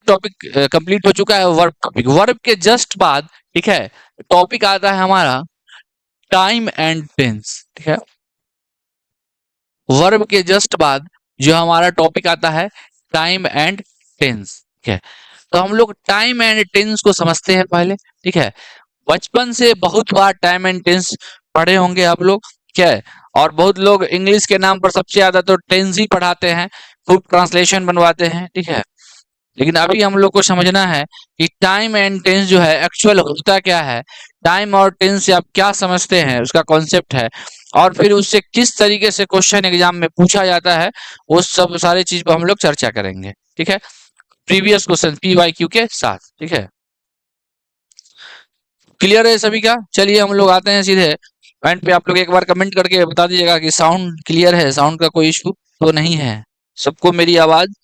Topic complete हो चुका है, वर्ब टॉपिक। वर्ब के जस्ट बाद, ठीक है, टॉपिक आता है हमारा टाइम एंड टेंस, ठीक है। वर्ब के जस्ट बाद जो हमारा टॉपिक आता है टाइम एंड टेंस, ठीक है। तो हम लोग टाइम एंड टेंस को समझते हैं पहले, ठीक है। बचपन से बहुत बार टाइम एंड टेंस पढ़े होंगे आप लोग, क्या है। और बहुत लोग इंग्लिश के नाम पर सबसे ज्यादा तो टेंस ही पढ़ाते हैं, खूब ट्रांसलेशन बनवाते हैं, ठीक है। लेकिन अभी हम लोग को समझना है कि टाइम एंड टेंस जो है एक्चुअल होता क्या है, टाइम और टेंस से आप क्या समझते हैं, उसका कॉन्सेप्ट है, और फिर उससे किस तरीके से क्वेश्चन एग्जाम में पूछा जाता है, वो सब सारी चीज पर हम लोग चर्चा करेंगे, ठीक है, प्रीवियस क्वेश्चन PYQ के साथ, ठीक है। क्लियर है सभी का? चलिए हम लोग आते हैं सीधे पॉइंट पे। आप लोग एक बार कमेंट करके बता दीजिएगा कि साउंड क्लियर है, साउंड का कोई इशू तो नहीं है, सबको मेरी आवाज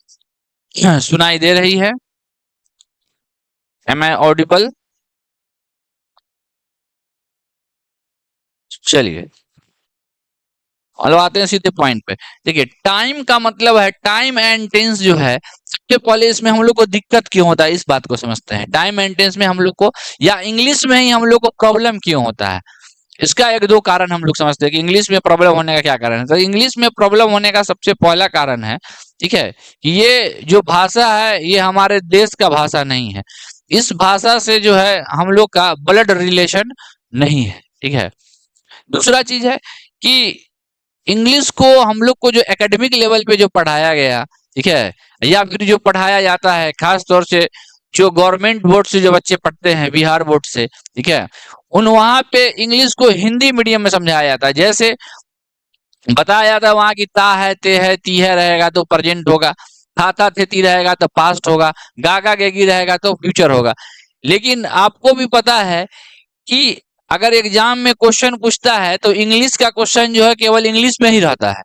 सुनाई दे रही है? Am I audible? चलिए और आते हैं सीधे पॉइंट पे। देखिए टाइम का मतलब है, टाइम एंड टेंस जो है, सबसे पहले इसमें हम लोग को दिक्कत क्यों होता है इस बात को समझते हैं। टाइम एंड टेंस में हम लोग को, या इंग्लिश में ही हम लोग को प्रॉब्लम क्यों होता है, इसका एक दो कारण हम लोग समझते हैं कि इंग्लिश में प्रॉब्लम होने का क्या कारण है। तो इंग्लिश में प्रॉब्लम होने का सबसे पहला कारण है, ठीक है, कि ये जो भाषा है ये हमारे देश का भाषा नहीं है। इस भाषा से जो है हम लोग का ब्लड रिलेशन नहीं है, ठीक है। दूसरा चीज है कि इंग्लिश को हम लोग को जो एकेडमिक लेवल पे जो पढ़ाया गया, ठीक है, या फिर जो पढ़ाया जाता है, खास तौर से जो गवर्नमेंट बोर्ड से जो बच्चे पढ़ते हैं, बिहार बोर्ड से, ठीक है, उन वहां पे इंग्लिश को हिंदी मीडियम में समझाया जाता है। जैसे बताया जाता है वहां की ता है, ते है, ती है रहेगा तो प्रेजेंट होगा, था थे ती रहेगा तो पास्ट होगा, गा गेगी रहेगा तो फ्यूचर होगा। लेकिन आपको भी पता है कि अगर एग्जाम में क्वेश्चन पूछता है तो इंग्लिश का क्वेश्चन जो है केवल इंग्लिश में ही रहता है।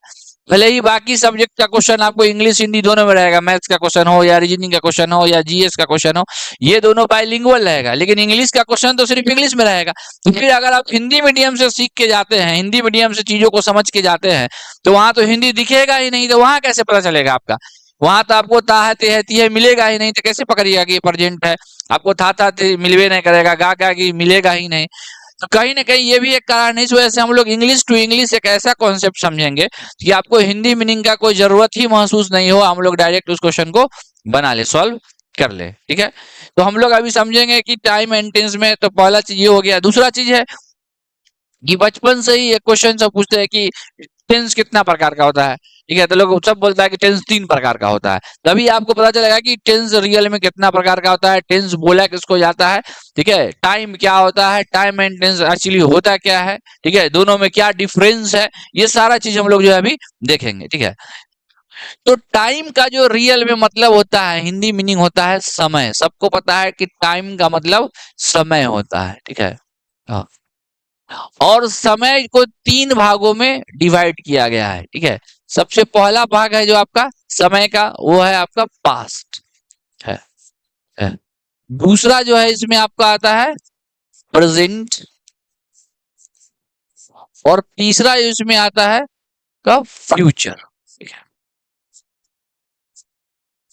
भले ही बाकी सब्जेक्ट का क्वेश्चन आपको इंग्लिश हिंदी दोनों में रहेगा, मैथ्स का क्वेश्चन हो या रीजनिंग का क्वेश्चन हो या जीएस का क्वेश्चन हो, ये दोनों बाइलिंगुअल रहेगा, लेकिन इंग्लिश का क्वेश्चन तो सिर्फ इंग्लिश में रहेगा। तो फिर अगर आप हिंदी मीडियम से सीख के जाते हैं, हिंदी मीडियम से चीजों को समझ के जाते हैं, तो वहां तो हिंदी दिखेगा ही नहीं, तो वहां कैसे पता चलेगा आपका? वहां तो आपको ता है, ते है, ती है मिलेगा ही नहीं, तो कैसे पकड़िएगा कि ये प्रेजेंट है? आपको था मिलवे नहीं करेगा, गा की मिलेगा ही नहीं। तो कहीं ना कहीं ये भी एक कारण है। इस वजह से हम लोग इंग्लिश टू इंग्लिश एक ऐसा कॉन्सेप्ट समझेंगे कि आपको हिंदी मीनिंग का कोई जरूरत ही महसूस नहीं हो, हम लोग डायरेक्ट उस क्वेश्चन को बना ले, सॉल्व कर ले, ठीक है। तो हम लोग अभी समझेंगे कि टाइम एंड टेंस में तो पहला चीज ये हो गया। दूसरा चीज है कि बचपन से ही एक क्वेश्चन सब पूछते हैं कि टेंस कितना प्रकार का होता है, ठीक है। तो लोग सब बोलता है कि टेंस 3 प्रकार का होता है। तभी आपको पता चलेगा कि टेंस रियल में कितना प्रकार का होता है, टेंस बोला किसको जाता है, ठीक है, टाइम क्या होता है, टाइम एंड टेंस एक्चुअली होता क्या है, ठीक है, दोनों में क्या डिफरेंस है, ये सारा चीज हम लोग जो है अभी देखेंगे, ठीक है। तो टाइम का जो रियल में मतलब होता है, हिंदी मीनिंग होता है समय। सबको पता है कि टाइम का मतलब समय होता है, ठीक है। हाँ। और समय को 3 भागों में डिवाइड किया गया है, ठीक है। सबसे पहला भाग है जो आपका समय का, वो है आपका पास्ट है। दूसरा जो है इसमें आपका आता है प्रेजेंट, और तीसरा इसमें आता है का फ्यूचर, ठीक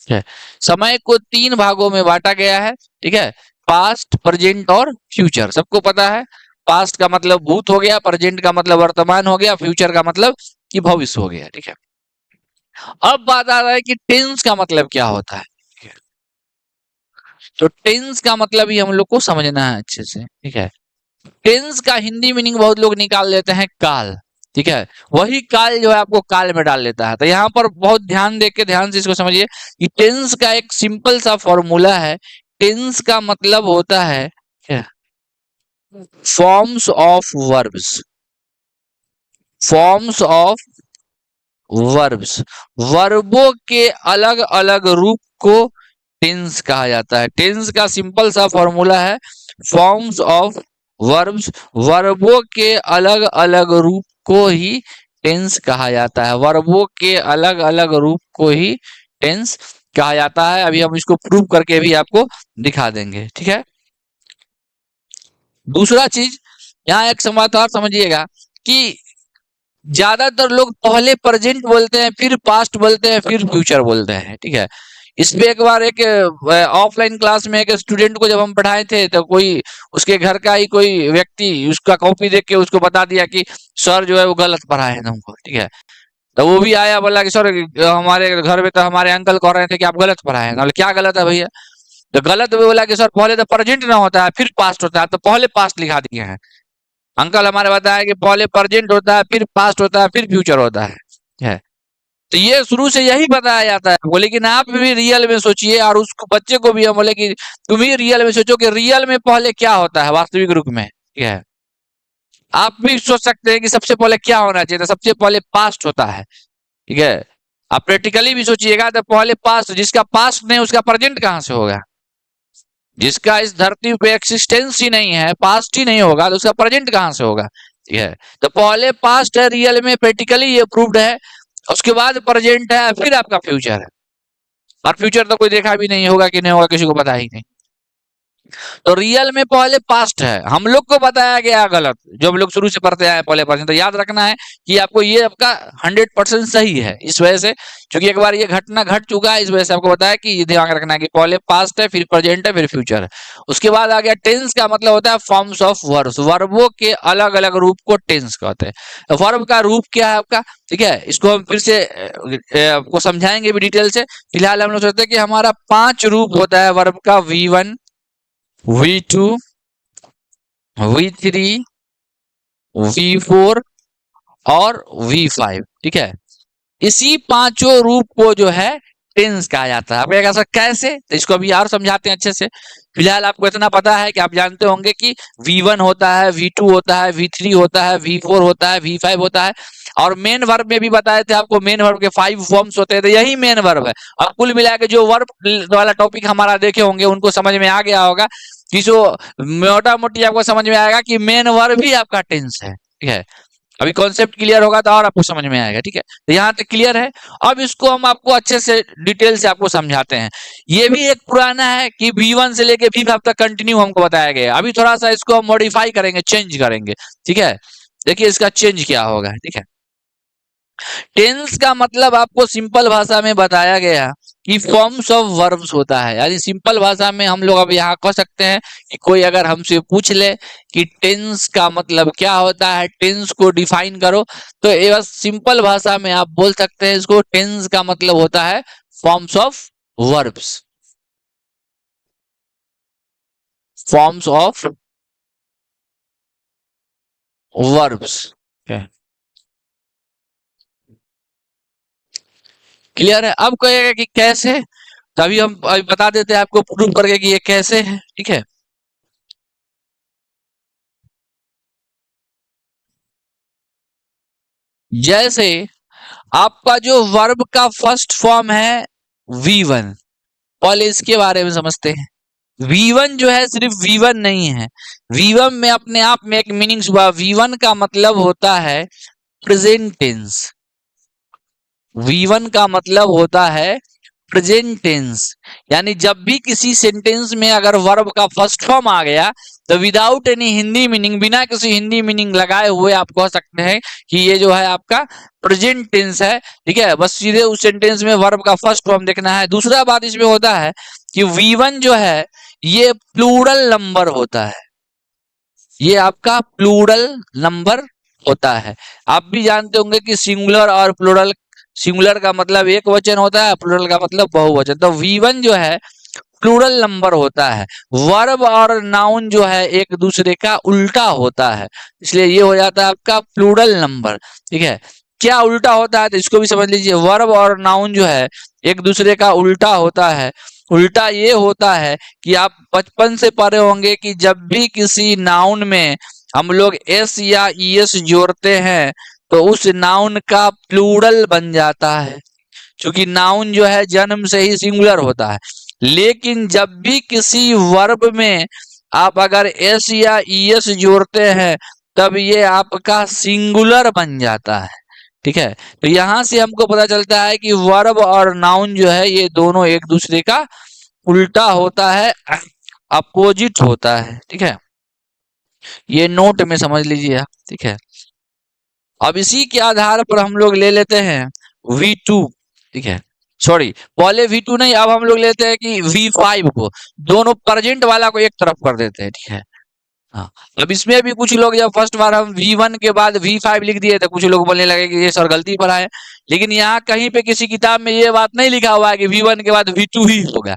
है। समय को 3 भागों में बांटा गया है, ठीक है, पास्ट, प्रेजेंट और फ्यूचर। सबको पता है पास्ट का मतलब भूत हो गया, प्रेजेंट का मतलब वर्तमान हो गया, फ्यूचर का मतलब कि भविष्य हो गया, ठीक है। अब बात आ रहा है कि टेंस का मतलब क्या होता है, ठीक है? तो टेंस का मतलब ही हम लोग को समझना है अच्छे से, ठीक है। टेंस का हिंदी मीनिंग बहुत लोग निकाल लेते हैं काल, ठीक है, वही काल जो है आपको काल में डाल लेता है। तो यहाँ पर बहुत ध्यान दे के ध्यान से इसको समझिए कि टेंस का एक सिंपल सा फॉर्मूला है। टेंस का मतलब होता है क्या? Forms of verbs, forms of verbs, वर्बों के अलग अलग रूप को टेंस कहा जाता है। टेंस का सिंपल सा फॉर्मूला है फॉर्म्स ऑफ वर्ब्स, वर्बों के अलग अलग रूप को ही टेंस कहा जाता है। वर्बों के अलग अलग रूप को ही टेंस कहा जाता है। अभी हम इसको प्रूव करके भी आपको दिखा देंगे, ठीक है। दूसरा चीज यहाँ एक समाचार समझिएगा कि ज्यादातर लोग पहले प्रेजेंट बोलते हैं, फिर पास्ट बोलते हैं, फिर फ्यूचर बोलते हैं, ठीक है। इस पे एक बार एक ऑफलाइन क्लास में एक स्टूडेंट को जब हम पढ़ाए थे तो कोई उसके घर का ही कोई व्यक्ति उसका कॉपी देख के उसको बता दिया कि सर जो है वो गलत पढ़ाए हैं तुमको, ठीक है। तो वो भी आया बोला कि सर हमारे घर में तो हमारे अंकल कह रहे थे कि आप गलत पढ़ाए हैं। क्या गलत है भैया? तो गलत भी बोला कि सर पहले तो प्रेजेंट ना होता है फिर पास्ट होता है, तो पहले पास्ट लिखा दिए हैं। अंकल हमारे बताया कि पहले प्रेजेंट होता है फिर पास्ट होता है फिर फ्यूचर होता है। तो ये शुरू से यही बताया जाता है आपको, लेकिन आप भी रियल में सोचिए और उस बच्चे को भी हम बोले कि तुम ही रियल में सोचो कि रियल में पहले क्या होता है वास्तविक रूप में, ठीक है। आप भी सोच सकते हैं कि सबसे पहले क्या होना चाहिए, तो सबसे पहले पास्ट होता है, ठीक है। आप प्रैक्टिकली भी सोचिएगा तो पहले पास्ट, जिसका पास्ट नहीं उसका प्रेजेंट कहां से होगा? जिसका इस धरती पे एक्सिस्टेंस ही नहीं है, पास्ट ही नहीं होगा, तो उसका प्रेजेंट कहां से होगा, ठीक है। तो पहले पास्ट है रियल में, प्रैक्टिकली ये प्रूव्ड है, उसके बाद प्रेजेंट है, फिर आपका फ्यूचर है। और फ्यूचर तो कोई देखा भी नहीं होगा कि नहीं होगा, किसी को पता ही नहीं। तो रियल में पहले पास्ट है, हम लोग को बताया गया गलत, जो हम लोग शुरू से पढ़ते आए पहले परसेंट। तो याद रखना है कि आपको ये आपका 100% सही है, इस वजह से क्योंकि एक बार ये घटना घट चुका है, इस वजह से आपको बताया कि ये ध्यान रखना है कि पहले पास्ट है फिर प्रेजेंट है फिर फ्यूचर है। उसके बाद आ गया टेंस का मतलब होता है फॉर्म्स ऑफ वर्ब्स, वर्बों के अलग अलग रूप को टेंस कहते हैं। तो वर्ब का रूप क्या है आपका, ठीक है, इसको हम फिर से आपको समझाएंगे भी डिटेल से। फिलहाल हम लोग सोचते हैं कि हमारा 5 रूप होता है वर्ब का, V1, V2, V3, V4 और V5, ठीक है। इसी पांचों रूप को जो है टेंस कहा जाता है। आप कहेगा सर कैसे, तो इसको अभी और समझाते हैं अच्छे से। फिलहाल आपको इतना पता है कि आप जानते होंगे कि V1 होता है, V2 होता है, V3 होता है, V4 होता है, V5 होता है। और मेन वर्ब में भी बताए थे आपको, मेन वर्ब के 5 फॉर्म्स होते हैं, तो यही मेन वर्ब है। और कुल मिला के जो वर्ब वाला टॉपिक हमारा देखे होंगे उनको समझ में आ गया होगा कि जो मोटा मोटी आपको समझ में आएगा कि मेन वर्ब ही आपका टेंस है, ठीक है। अभी कॉन्सेप्ट क्लियर होगा तो और आपको समझ में आएगा, ठीक है। तो यहाँ तक क्लियर है। अब इसको हम आपको अच्छे से डिटेल से आपको समझाते हैं। ये भी एक पुराना है कि V1 से लेके V5 तक कंटिन्यू हमको बताया गया। अभी थोड़ा सा इसको हम मॉडिफाई करेंगे, चेंज करेंगे, ठीक है। देखिए इसका चेंज क्या होगा, ठीक है। टेंस का मतलब आपको सिंपल भाषा में बताया गया कि फॉर्म्स ऑफ वर्ब्स होता है। यानी सिंपल भाषा में हम लोग अब यहाँ कह सकते हैं कि कोई अगर हमसे पूछ ले कि टेंस का मतलब क्या होता है, टेंस को डिफाइन करो, तो ये बस सिंपल भाषा में आप बोल सकते हैं इसको, टेंस का मतलब होता है forms of verbs, forms of verbs. Clear है? अब कहेगा कि कैसे, तभी हम अभी बता देते हैं आपको प्रूव करके कि ये कैसे है, ठीक है। जैसे आपका जो वर्ब का फर्स्ट फॉर्म है V1, पहले इसके बारे में समझते हैं। V1 जो है सिर्फ V1 नहीं है, V1 में अपने आप में एक मीनिंग हुआ। V1 का मतलब होता है प्रेजेंट टेंस। V1 का मतलब होता है प्रेजेंट टेंस। यानी जब भी किसी सेंटेंस में अगर वर्ब का फर्स्ट फॉर्म आ गया तो विदाउट एनी हिंदी मीनिंग, बिना किसी हिंदी मीनिंग लगाए हुए आप कह सकते हैं कि ये जो है आपका प्रेजेंट टेंस है, ठीक है। बस सीधे उस सेंटेंस में वर्ब का फर्स्ट फॉर्म देखना है। दूसरा बात इसमें होता है कि V1 जो है ये प्लूरल नंबर होता है, ये आपका प्लूरल नंबर होता है। आप भी जानते होंगे कि सिंगुलर और प्लूरल, सिंगुलर का मतलब एक वचन होता है, प्लूरल का मतलब बहुवचन। तो V1 जो है प्लूरल नंबर होता है। वर्ब और नाउन जो है एक दूसरे का उल्टा होता है, इसलिए ये हो जाता है आपका प्लूरल नंबर, ठीक है। क्या उल्टा होता है तो इसको भी समझ लीजिए। वर्ब और नाउन जो है एक दूसरे का उल्टा होता है। उल्टा ये होता है कि आप बचपन से पढ़े होंगे कि जब भी किसी नाउन में हम लोग एस या ईएस जोड़ते हैं तो उस नाउन का प्लूरल बन जाता है, क्योंकि नाउन जो है जन्म से ही सिंगुलर होता है। लेकिन जब भी किसी वर्ब में आप अगर एस या ईएस जोड़ते हैं तब ये आपका सिंगुलर बन जाता है, ठीक है। तो यहां से हमको पता चलता है कि वर्ब और नाउन जो है ये दोनों एक दूसरे का उल्टा होता है, अपोजिट होता है, ठीक है। ये नोट में समझ लीजिए आप, ठीक है। अब इसी के आधार पर हम लोग ले लेते हैं V2, ठीक है। सॉरी, पहले V2 नहीं, अब हम लोग लेते हैं कि V5 को, दोनों प्रेजेंट वाला को एक तरफ कर देते हैं, ठीक है। हाँ, अब इसमें भी कुछ लोग, जब फर्स्ट बार हम V1 के बाद V5 लिख दिए तो कुछ लोग बोलने लगे कि ये सर गलती पढ़ा है, लेकिन यहाँ कहीं पे किसी किताब में ये बात नहीं लिखा हुआ है कि V1 के बाद V2 ही होगा,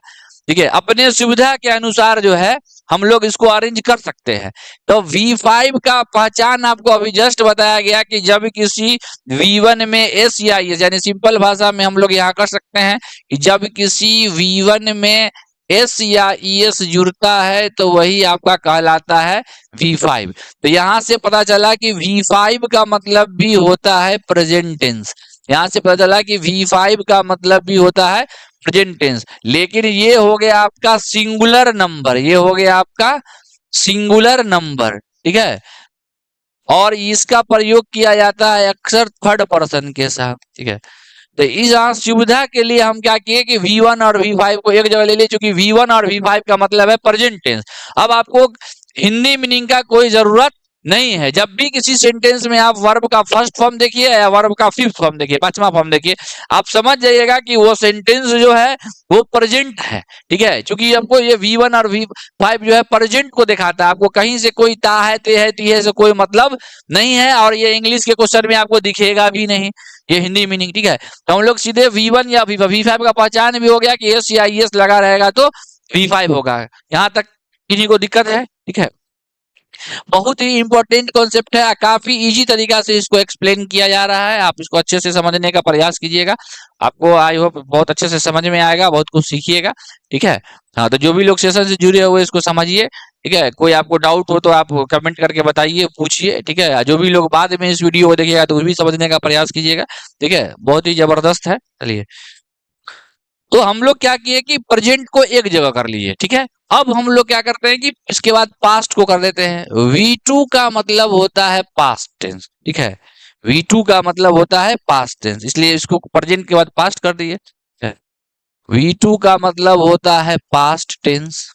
ठीक है। अपने सुविधा के अनुसार जो है हम लोग इसको अरेंज कर सकते हैं। तो V5 का पहचान आपको अभी जस्ट बताया गया कि जब किसी V1 में S या ES, यानी सिंपल भाषा में हम लोग यहाँ कर सकते हैं कि जब किसी V1 में S या ES जुड़ता है तो वही आपका कहलाता है V5। तो यहाँ से पता चला कि V5 का मतलब भी होता है प्रेजेंट टेंस। यहाँ से पता चला कि V5 का मतलब भी होता है प्रेजेंट टेंस। लेकिन ये हो गया आपका सिंगुलर नंबर, ये हो गया आपका सिंगुलर नंबर, ठीक है। और इसका प्रयोग किया जाता है अक्सर थर्ड पर्सन के साथ, ठीक है। तो इस सुविधा के लिए हम क्या किए कि V1 और V5 को एक जगह ले लिए, चूंकि V1 और V5 का मतलब है प्रेजेंट टेंस। अब आपको हिंदी मीनिंग का कोई जरूरत नहीं है। जब भी किसी सेंटेंस में आप वर्ब का फर्स्ट फॉर्म देखिए या वर्ब का फिफ्थ फॉर्म देखिए, पांचवा फॉर्म देखिए, आप समझ जाइएगा कि वो सेंटेंस जो है वो प्रेजेंट है, ठीक है। क्योंकि आपको ये V1 और V5 जो है प्रेजेंट को दिखाता है, आपको कहीं से कोई ता है, ते है, ती है से कोई मतलब नहीं है, और ये इंग्लिश के क्वेश्चन में आपको दिखेगा भी नहीं, ये हिंदी मीनिंग, ठीक है। तो हम लोग सीधे V1 या V5 का पहचान भी हो गया कि S या ES लगा रहेगा तो V5 होगा। यहाँ तक किसी को दिक्कत है, ठीक है। बहुत ही इंपॉर्टेंट कॉन्सेप्ट है, काफी इजी तरीका से इसको एक्सप्लेन किया जा रहा है। आप इसको अच्छे से समझने का प्रयास कीजिएगा, आपको आई होप बहुत अच्छे से समझ में आएगा, बहुत कुछ सीखिएगा, ठीक है। हाँ, तो जो भी लोग सेशन से जुड़े हुए इसको समझिए, ठीक है। कोई आपको डाउट हो तो आप कमेंट करके बताइए, पूछिए, ठीक है। जो भी लोग बाद में इस वीडियो को देखिएगा तो वो भी समझने का प्रयास कीजिएगा, ठीक है। बहुत ही जबरदस्त है। चलिए, तो हम लोग क्या किए कि प्रेजेंट को एक जगह कर लिए, ठीक है। अब हम लोग क्या करते हैं कि इसके बाद पास्ट को कर देते हैं। V2 का मतलब होता है पास्ट टेंस, ठीक है। V2 का मतलब होता है पास्ट टेंस, इसलिए इसको प्रेजेंट के बाद पास्ट कर दिए, ठीक है। V2 का मतलब होता है पास्ट टेंस,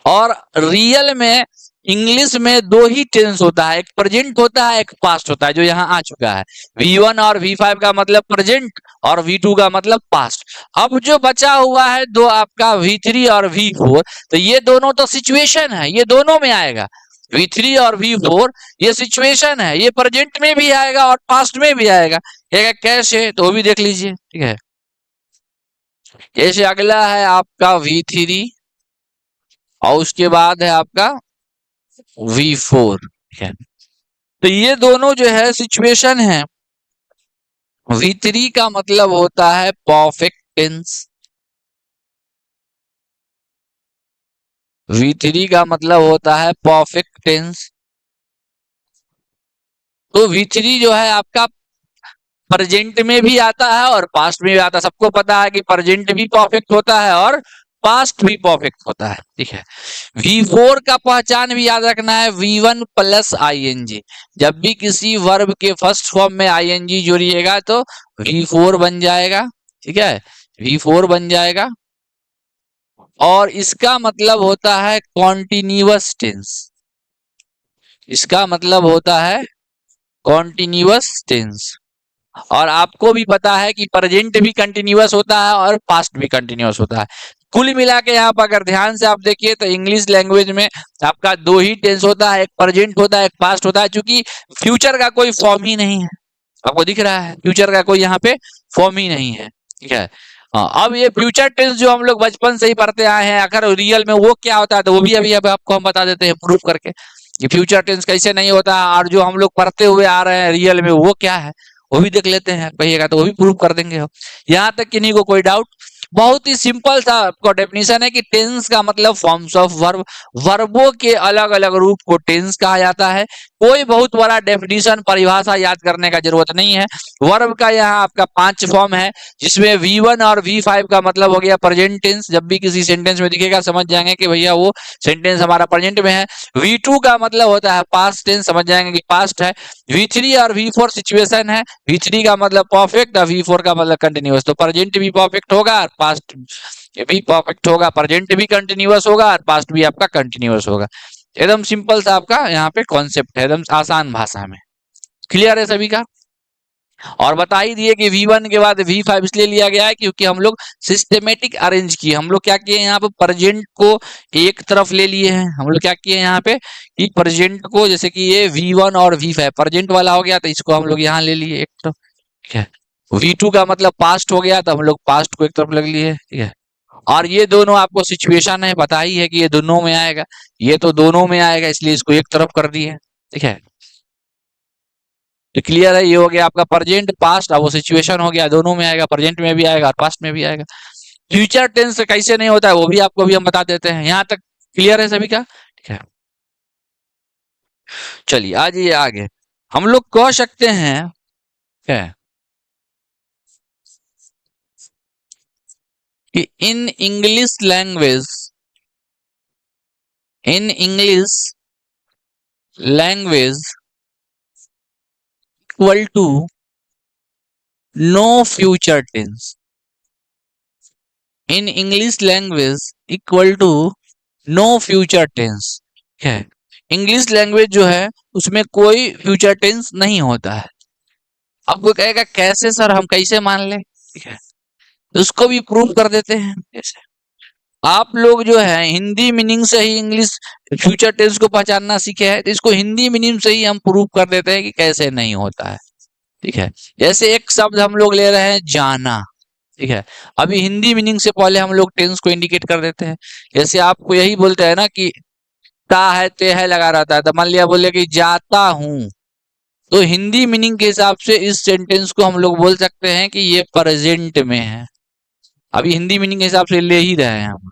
और रियल में इंग्लिश में दो ही टेंस होता है, एक प्रेजेंट होता है, एक पास्ट होता है, जो यहाँ आ चुका है। V1 और V5 का मतलब प्रेजेंट और V2 का मतलब पास्ट। अब जो बचा हुआ है दो आपका V3 और V4, तो ये दोनों तो सिचुएशन है, ये दोनों में आएगा। V3 और V4 ये सिचुएशन है, ये प्रेजेंट में भी आएगा और पास्ट में भी आएगा। ये कैसे, तो वो भी देख लीजिए, ठीक है। जैसे अगला है आपका V3 और उसके बाद है आपका V4, ठीक है। तो ये दोनों जो है सिचुएशन है। V3 का मतलब होता है परफेक्ट टेंस, V3 का मतलब होता है परफेक्ट टेंस। तो V3 जो है आपका प्रेजेंट में भी आता है और पास्ट में भी आता है। सबको पता है कि प्रेजेंट भी परफेक्ट होता है और पास्ट भी परफेक्ट होता है, ठीक है। V4 का पहचान भी याद रखना है, V1 प्लस ING। जब भी किसी वर्ब के फर्स्ट फॉर्म में ING जोड़िएगा तो V4 बन जाएगा, ठीक है। V4 बन जाएगा, और इसका मतलब होता है कॉन्टिन्यूअस टेंस। इसका मतलब होता है कॉन्टिन्यूअस टेंस। और आपको भी पता है कि प्रेजेंट भी कंटिन्यूअस होता है और पास्ट भी कंटिन्यूअस होता है। कुल मिला के यहाँ पर अगर ध्यान से आप देखिए तो इंग्लिश लैंग्वेज में आपका दो ही टेंस होता है, एक प्रेजेंट होता है, एक पास्ट होता है। क्योंकि फ्यूचर का कोई फॉर्म ही नहीं है, आपको दिख रहा है, फ्यूचर का कोई यहाँ पे फॉर्म ही नहीं है, ठीक है। हाँ, अब ये फ्यूचर टेंस जो हम लोग बचपन से ही पढ़ते आए हैं, अगर रियल में वो क्या होता है तो वो भी अभी अब आपको हम बता देते हैं प्रूफ करके कि फ्यूचर टेंस कैसे नहीं होता है, और जो हम लोग पढ़ते हुए आ रहे हैं रियल में वो क्या है वो भी देख लेते हैं, कहिएगा तो वो भी प्रूव कर देंगे हम। यहाँ तक किन्हीं को कोई डाउट? बहुत ही सिंपल सा आपका डेफिनेशन है कि टेंस का मतलब फॉर्म्स ऑफ वर्ब, वर्बों के अलग अलग रूप को टेंस कहा जाता है। कोई बहुत बड़ा डेफिनेशन परिभाषा याद करने का जरूरत नहीं है। वर्ब का यहाँ आपका 5 फॉर्म है, जिसमें V1 और V5 का मतलब हो गया प्रेजेंट टेंस। जब भी किसी सेंटेंस में दिखेगा समझ जाएंगे कि भैया वो सेंटेंस हमारा प्रेजेंट में है। V2 का मतलब होता है पास्ट टेंस, समझ जाएंगे कि पास्ट है। V3 और V4 सिचुएशन है। V3 का मतलब परफेक्ट और V4 का मतलब कंटिन्यूअस। तो प्रेजेंट भी परफेक्ट होगा और पास्ट भी परफेक्ट होगा, प्रेजेंट भी कंटिन्यूअस होगा और पास्ट भी आपका कंटिन्यूअस होगा। एकदम सिंपल सा आपका यहाँ पे कॉन्सेप्ट है, एकदम आसान भाषा में। क्लियर है सभी का? और बता ही दिए कि V1 के बाद V5 इसलिए लिया गया है क्योंकि हम लोग सिस्टेमेटिक अरेंज किए। हम लोग क्या किए यहाँ पे प्रेजेंट को एक तरफ ले लिए हैं। हम लोग क्या किए यहाँ पे कि प्रेजेंट को, जैसे कि ये V1 और V5 प्रेजेंट वाला हो गया तो इसको हम लोग यहाँ ले लिए एक तरफ, ठीक है। V2 का मतलब पास्ट हो गया तो हम लोग पास्ट को एक तरफ लग लिए, ठीक है। और ये दोनों आपको सिचुएशन है, पता ही है कि ये दोनों में आएगा, ये तो दोनों में आएगा इसलिए इसको एक तरफ कर दिए, ठीक है। तो क्लियर है, ये हो गया आपका प्रेजेंट पास्ट, अब वो सिचुएशन हो गया, दोनों में आएगा, प्रेजेंट में भी आएगा और पास्ट में भी आएगा। फ्यूचर टेंस कैसे नहीं होता है वो भी आपको भी हम बता देते हैं। यहां तक क्लियर है सभी का, ठीक है। चलिए आज ये आगे हम लोग कह सकते हैं है कि in English language equal to no future tense. In English language equal to no future tense है। इंग्लिश लैंग्वेज जो है उसमें कोई फ्यूचर टेंस नहीं होता है। आपको कहेगा कैसे सर, हम कैसे मान ले, ठीक है। तो उसको भी प्रूव कर देते हैं। कैसे आप लोग जो है हिंदी मीनिंग से ही इंग्लिश फ्यूचर टेंस को पहचानना सीखे हैं, तो इसको हिंदी मीनिंग से ही हम प्रूव कर देते हैं कि कैसे नहीं होता है, ठीक है। जैसे एक शब्द हम लोग ले रहे हैं जाना, ठीक है। अभी हिंदी मीनिंग से पहले हम लोग टेंस को इंडिकेट कर देते हैं। जैसे आपको यही बोलते हैं ना कि ता है ते है लगा रहता है, तो मान लिया बोले कि जाता हूं, तो हिंदी मीनिंग के हिसाब से इस सेंटेंस को हम लोग बोल सकते हैं कि ये प्रेजेंट में है। अभी हिंदी मीनिंग के हिसाब से ले ही रहे हैं हम।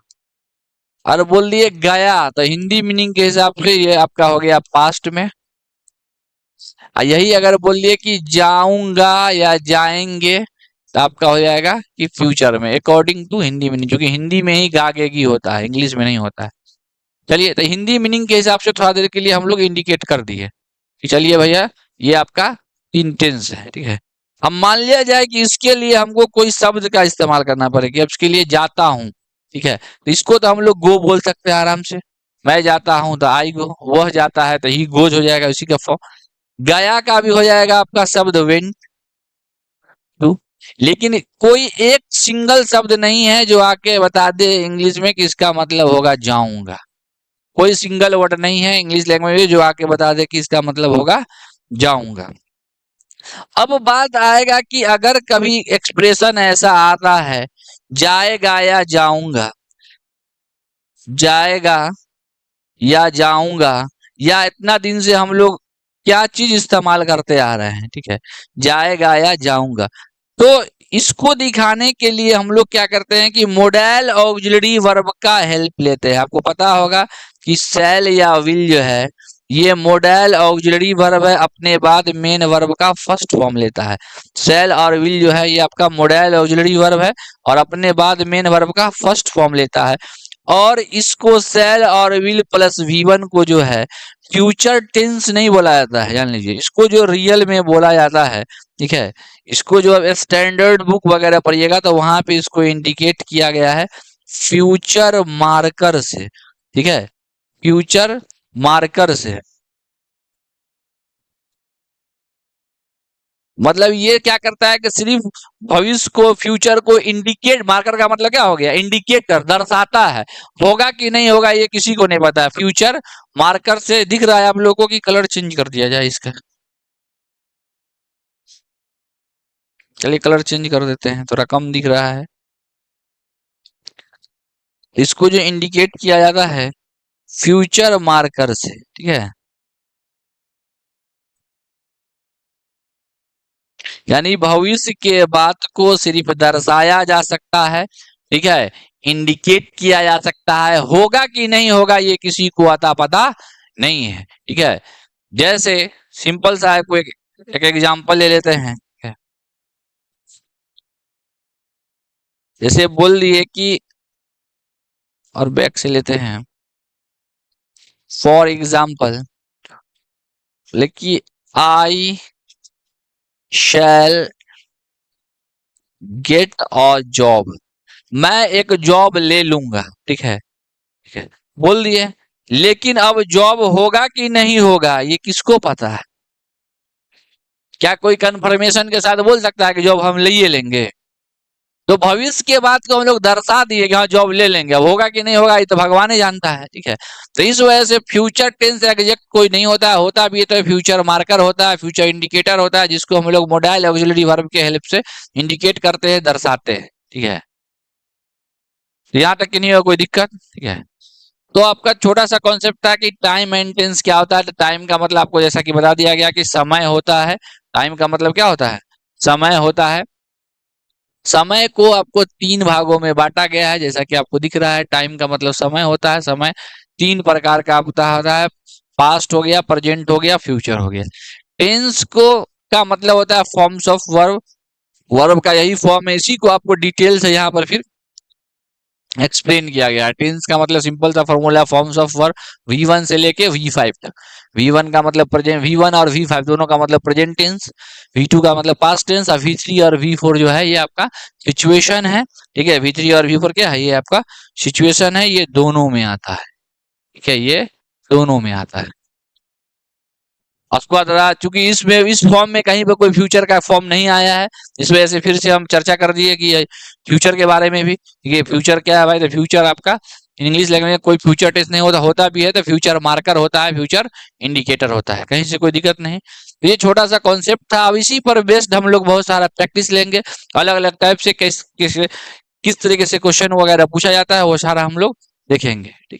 और बोल दिए गया, तो हिंदी मीनिंग के हिसाब से ये आपका हो गया पास्ट में। यही अगर बोल दिए कि जाऊंगा या जाएंगे तो आपका हो जाएगा कि फ्यूचर में, अकॉर्डिंग टू हिंदी मीनिंग, क्योंकि हिंदी में ही गागेगी होता है, इंग्लिश में नहीं होता है। चलिए, तो हिंदी मीनिंग के हिसाब से थोड़ा देर के लिए हम लोग इंडिकेट कर दिए कि चलिए भैया ये आपका इंटेंस है, ठीक है। अब मान लिया जाए कि इसके लिए हमको कोई शब्द का इस्तेमाल करना पड़ेगा। अब इसके लिए जाता हूं, ठीक है, तो इसको तो हम लोग गो बोल सकते हैं आराम से। मैं जाता हूं तो आई गो, वह जाता है तो ही गोज हो जाएगा उसी का फॉर्म। गया का भी हो जाएगा आपका शब्द वेंट टू। लेकिन कोई एक सिंगल शब्द नहीं है जो आके बता दे इंग्लिश में कि इसका मतलब होगा जाऊंगा। कोई सिंगल वर्ड नहीं है इंग्लिश लैंग्वेज में जो आके बता दे कि इसका मतलब होगा जाऊंगा। अब बात आएगा कि अगर कभी एक्सप्रेशन ऐसा आता है जाएगा या जाऊंगा, जाएगा या जाऊंगा, या इतना दिन से हम लोग क्या चीज इस्तेमाल करते आ रहे हैं, ठीक है, जाएगा या जाऊंगा, तो इसको दिखाने के लिए हम लोग क्या करते हैं कि मोडेल ऑक्सिलरी वर्ब का हेल्प लेते हैं। आपको पता होगा कि शैल या विल जो है ये मोडेल ऑक्सिलरी वर्ब है, अपने बाद मेन वर्ब का फर्स्ट फॉर्म लेता है। शैल और विल जो है ये आपका मोडेल ऑक्सिलरी वर्ब है और अपने बाद मेन वर्ब का फर्स्ट फॉर्म लेता है। और इसको शैल और विल प्लस V1 को जो है फ्यूचर टेंस नहीं बोला जाता है, जान लीजिए। इसको जो रियल में बोला जाता है, ठीक है, इसको जो स्टैंडर्ड बुक वगैरह पढ़िएगा तो वहां पे इसको इंडिकेट किया गया है फ्यूचर मार्कर से, ठीक है, फ्यूचर मार्कर से। मतलब ये क्या करता है कि सिर्फ भविष्य को, फ्यूचर को इंडिकेट, मार्कर का मतलब क्या हो गया, इंडिकेटर, दर्शाता है। होगा कि नहीं होगा ये किसी को नहीं पता है। फ्यूचर मार्कर से दिख रहा है आप लोगों को कि कलर चेंज कर दिया जाए इसका। चलिए कलर चेंज कर देते हैं, थोड़ा कम दिख रहा है। इसको जो इंडिकेट किया जाता है फ्यूचर मार्कर से, ठीक है, यानी भविष्य के बात को सिर्फ दर्शाया जा सकता है, ठीक है, इंडिकेट किया जा सकता है। होगा कि नहीं होगा ये किसी को अता पता नहीं है, ठीक है। जैसे सिंपल सा है, कोई एक एग्जांपल ले लेते हैं, ठीक है? जैसे बोल दिए कि, और बैक से लेते हैं, फॉर एग्जाम्पल लेकिन आई शैल गेट अ जॉब, मैं एक जॉब ले लूंगा, ठीक है, ठीक है, बोल दिए। लेकिन अब जॉब होगा कि नहीं होगा ये किसको पता है, क्या कोई कंफर्मेशन के साथ बोल सकता है कि जॉब हम ले लेंगे? तो भविष्य के बात को हम लोग दर्शा दिए कि हाँ जॉब ले लेंगे, अब होगा कि नहीं होगा ये तो भगवान ही जानता है, ठीक है। तो इस वजह से फ्यूचर टेंस एग्जैक्ट कोई नहीं होता है, होता भी है तो फ्यूचर मार्कर होता है, फ्यूचर इंडिकेटर होता है, जिसको हम लोग मोडाइल ऑक्सिलरी वर्ब के हेल्प से इंडिकेट करते हैं, दर्शाते हैं, ठीक है। यहाँ तक कि नहीं होगा कोई दिक्कत, ठीक है। तो आपका छोटा सा कॉन्सेप्ट था कि टाइम एंड टेंस क्या होता है। तो टाइम का मतलब आपको जैसा कि बता दिया गया कि समय होता है। टाइम का मतलब क्या होता है? समय होता है। समय को आपको 3 भागों में बांटा गया है, जैसा कि आपको दिख रहा है। टाइम का मतलब समय होता है। समय 3 प्रकार का होता है, पास्ट हो गया, प्रेजेंट हो गया, फ्यूचर हो गया। टेंस को का मतलब होता है फॉर्म्स ऑफ वर्ब। वर्ब का यही फॉर्म है, इसी को आपको डिटेल से यहाँ पर फिर एक्सप्लेन किया गया है। टेंस का मतलब सिंपल सा formula, forms of verb V1 से लेके V5 तक। V1 का मतलब प्रेजेंट, V1 और V5 दोनों का मतलब प्रेजेंट टेंस, V2 का मतलब पास्ट टेंस, और V3 और V4 जो है ये आपका सिचुएशन है, ठीक है। V3 और V4 क्या है? ये आपका सिचुएशन है, ये दोनों में आता है, ठीक है, ये दोनों में आता है। उसके बाद चूंकि इसमें इस फॉर्म में कहीं पे कोई फ्यूचर का फॉर्म नहीं आया है, इस वजह से फिर से हम चर्चा कर दिए कि फ्यूचर के बारे में भी। ये फ्यूचर क्या है भाई? तो फ्यूचर आपका इंग्लिश लैंग्वेज में कोई फ्यूचर टेस्ट नहीं होता, होता भी है तो फ्यूचर मार्कर होता है, फ्यूचर इंडिकेटर होता है, कहीं से कोई दिक्कत नहीं। तो ये छोटा सा कॉन्सेप्ट था। अब इसी पर बेस्ड हम लोग बहुत सारा प्रैक्टिस लेंगे, अलग अलग टाइप से किस तरीके से क्वेश्चन वगैरह पूछा जाता है वो सारा हम लोग देखेंगे, ठीक।